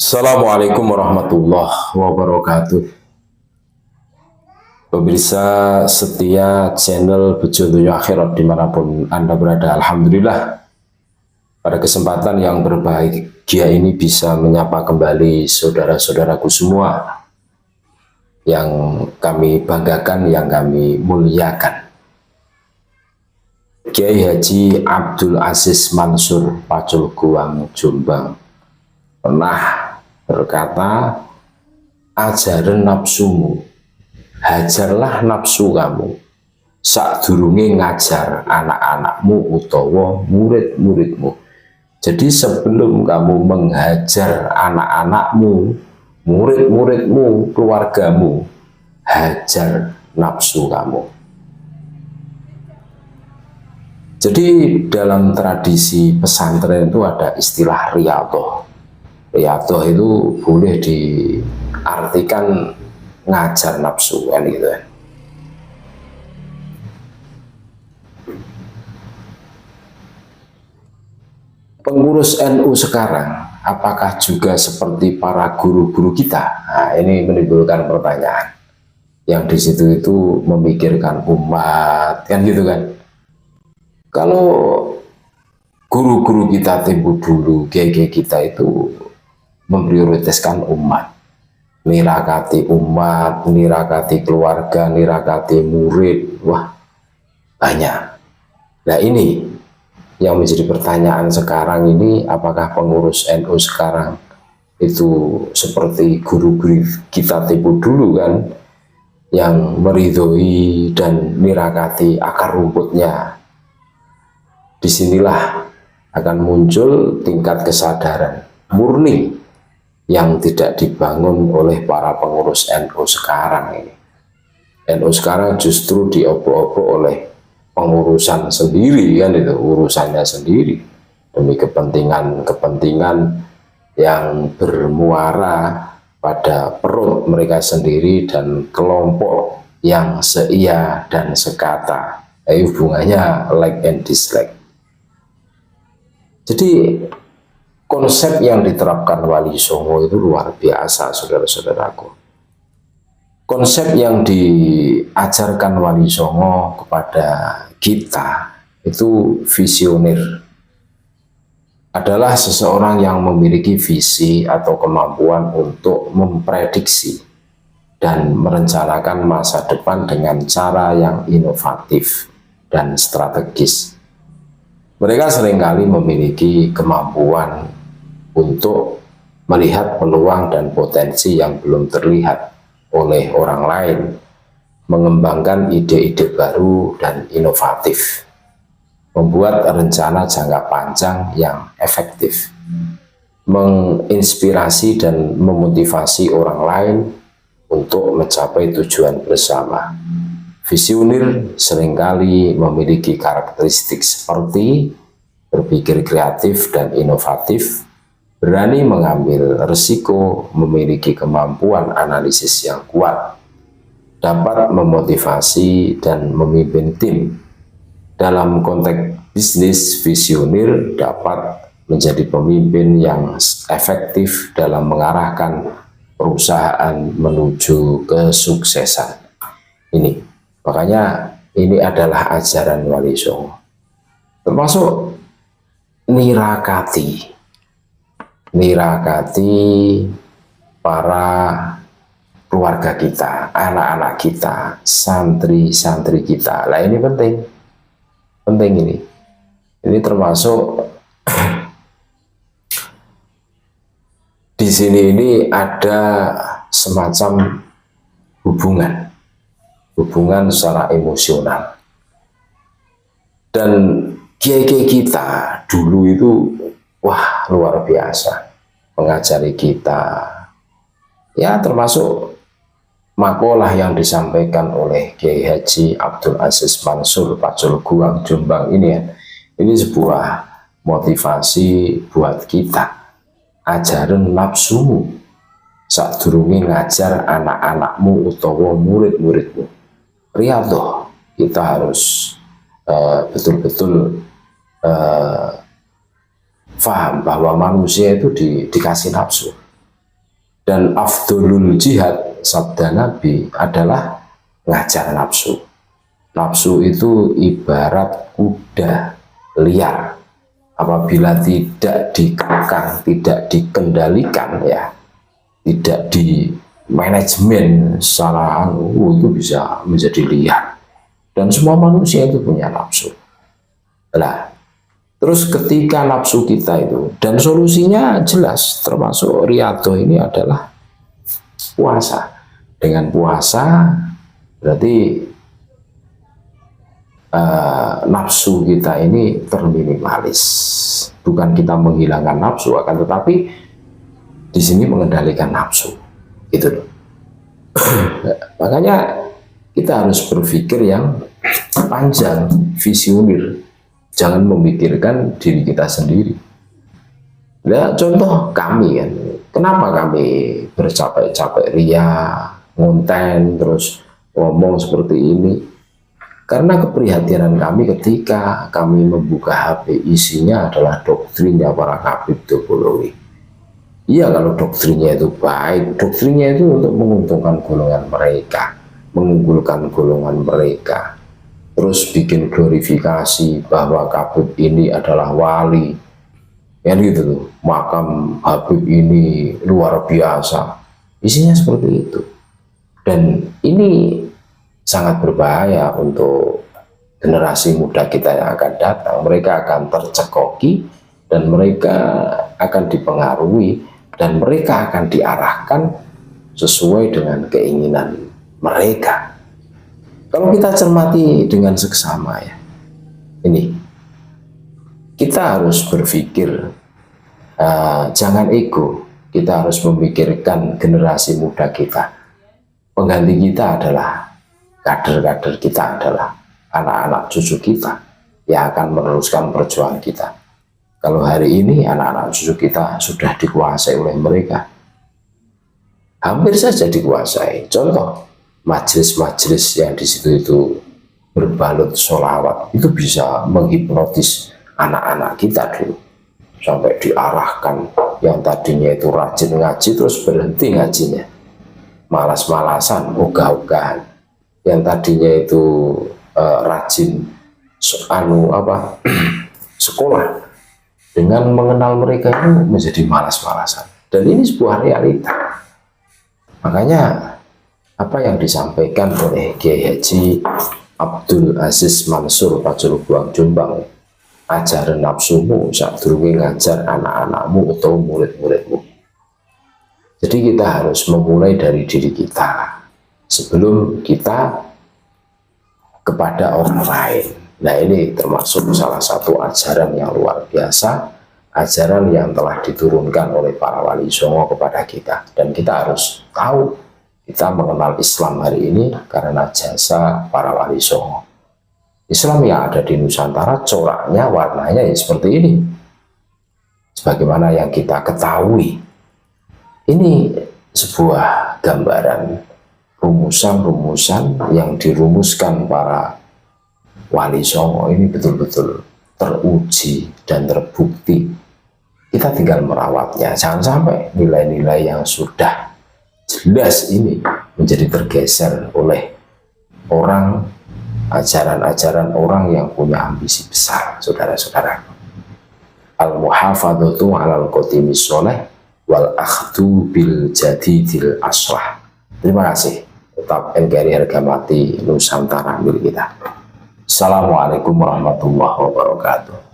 Assalamualaikum warahmatullahi wabarakatuh. Pemirsa setia channel Bejo Donya Akhirat dimanapun Anda berada, Alhamdulillah pada kesempatan yang berbahagia ini bisa menyapa kembali saudara-saudaraku semua yang kami banggakan, yang kami muliakan. Kiai Haji Abdul Aziz Mansur Pacul Guang Jombang pernah berkata, ajaran nafsumu, hajarlah nafsu kamu sakdurunge ngajar anak-anakmu utawa murid-muridmu. Jadi sebelum kamu menghajar anak-anakmu, murid-muridmu, keluargamu, hajar nafsu kamu. Jadi dalam tradisi pesantren itu ada istilah riyadhah. Riyadhah itu boleh diartikan ngajar nafsu kan gitu kan. Pengurus NU sekarang apakah juga seperti para guru-guru kita? Nah, ini menimbulkan pertanyaan. Yang di situ itu memikirkan umat kan gitu kan. Kalau guru-guru kita tempo dulu, kiai-kiai kita itu memprioritaskan umat, nirakati umat, nirakati keluarga, nirakati murid, wah banyak. Nah ini yang menjadi pertanyaan sekarang ini, apakah pengurus NU sekarang itu seperti guru-guru kita tempo dulu kan, yang meridhoi dan nirakati akar rumputnya. Disinilah akan muncul tingkat kesadaran murni yang tidak dibangun oleh para pengurus NU sekarang ini. NU sekarang justru diobok-obok oleh pengurusan sendiri kan, itu urusannya sendiri demi kepentingan-kepentingan yang bermuara pada perut mereka sendiri dan kelompok yang seia dan sekata. Hubungannya like and dislike. Jadi konsep yang diterapkan Wali Songo itu luar biasa, saudara-saudaraku. Konsep yang diajarkan Wali Songo kepada kita itu visioner. Adalah seseorang yang memiliki visi atau kemampuan untuk memprediksi dan merencanakan masa depan dengan cara yang inovatif dan strategis. Mereka seringkali memiliki kemampuan untuk melihat peluang dan potensi yang belum terlihat oleh orang lain, mengembangkan ide-ide baru dan inovatif, membuat rencana jangka panjang yang efektif, menginspirasi dan memotivasi orang lain untuk mencapai tujuan bersama. Visioner seringkali memiliki karakteristik seperti berpikir kreatif dan inovatif, berani mengambil risiko, memiliki kemampuan analisis yang kuat, dapat memotivasi dan memimpin tim. Dalam konteks bisnis, visioner dapat menjadi pemimpin yang efektif dalam mengarahkan perusahaan menuju kesuksesan. Ini. Makanya ini adalah ajaran Wali Songo, termasuk nirakati para keluarga kita, anak-anak kita, santri-santri kita. Nah ini penting ini termasuk di sini ini ada semacam hubungan secara emosional. Dan kiai-kiai kita dulu itu wah luar biasa mengajari kita, ya termasuk makalah yang disampaikan oleh Kiai Haji Abdul Aziz Mansur Pacul Guang Jombang ini ya, ini sebuah motivasi buat kita. Ajaran nafsumu sakdurunge ngajar anak-anakmu utawa murid-muridmu. Riyadhah, kita harus betul-betul paham bahwa manusia itu dikasih nafsu. Dan afdolul jihad, sabda Nabi, adalah ngajar nafsu. Nafsu itu ibarat kuda liar. Apabila tidak dikekang, tidak dikendalikan, ya, tidak di manajemen secara itu bisa menjadi liar. Dan semua manusia itu punya nafsu. Nah, terus ketika nafsu kita itu, dan solusinya jelas, termasuk riyadhah ini adalah puasa. Dengan puasa berarti nafsu kita ini terminimalis. Bukan kita menghilangkan nafsu, akan tetapi di sini mengendalikan nafsu. Itu loh. Makanya kita harus berpikir yang panjang, visioner. Jangan memikirkan diri kita sendiri. Nah, contoh kami kan, kenapa kami bercapek-capek ria, ngonten, terus ngomong seperti ini? Karena keprihatinan kami ketika kami membuka HP, isinya adalah doktrinnya para Habib Dobolowi. Iya, kalau doktrinnya itu baik, doktrinnya itu untuk menguntungkan golongan mereka, mengunggulkan golongan mereka, terus bikin glorifikasi bahwa Habib ini adalah wali, ya gitu tuh, makam Habib ini luar biasa, isinya seperti itu. Dan ini sangat berbahaya untuk generasi muda kita yang akan datang. Mereka akan tercekoki dan mereka akan dipengaruhi dan mereka akan diarahkan sesuai dengan keinginan mereka. Kalau kita cermati dengan seksama, ya, ini kita harus berpikir, jangan ego. Kita harus memikirkan generasi muda kita. Pengganti kita adalah kader-kader, kita adalah anak-anak cucu kita yang akan meneruskan perjuangan kita. Kalau hari ini anak-anak cucu kita sudah dikuasai oleh mereka, hampir saja dikuasai. Contoh, majelis-majelis yang di situ itu berbalut sholawat, itu bisa menghipnotis anak-anak kita dulu. Sampai diarahkan yang tadinya itu rajin ngaji, terus berhenti ngajinya. Malas-malasan, ogah-ogahan. Yang tadinya itu rajin sekolah, dengan mengenal mereka itu menjadi malas-malasan. Dan ini sebuah realita. Makanya apa yang disampaikan oleh Kiai Haji Abdul Aziz Mansur Paculubuang Jombang, ajaran nafsumu saat durunge ngajar anak-anakmu atau murid-muridmu. Jadi kita harus memulai dari diri kita sebelum kita kepada orang lain. Nah, ini termasuk salah satu ajaran yang luar biasa, ajaran yang telah diturunkan oleh para wali songo kepada kita. Dan kita harus tahu, kita mengenal Islam hari ini karena jasa para wali songo. Islam yang ada di Nusantara, coraknya, warnanya ya seperti ini. Sebagaimana yang kita ketahui, ini sebuah gambaran, rumusan-rumusan yang dirumuskan para wali songo ini betul-betul teruji dan terbukti. Kita tinggal merawatnya. Jangan sampai nilai-nilai yang sudah jelas ini menjadi tergeser oleh orang, ajaran-ajaran orang yang punya ambisi besar, saudara-saudara. Al-muhafadzatu 'alal qatimis sholeh wal akhdu bil jadidil aslah. Terima kasih. Tetap NKRI harga mati Nusantara milik kita. Assalamualaikum warahmatullahi wabarakatuh.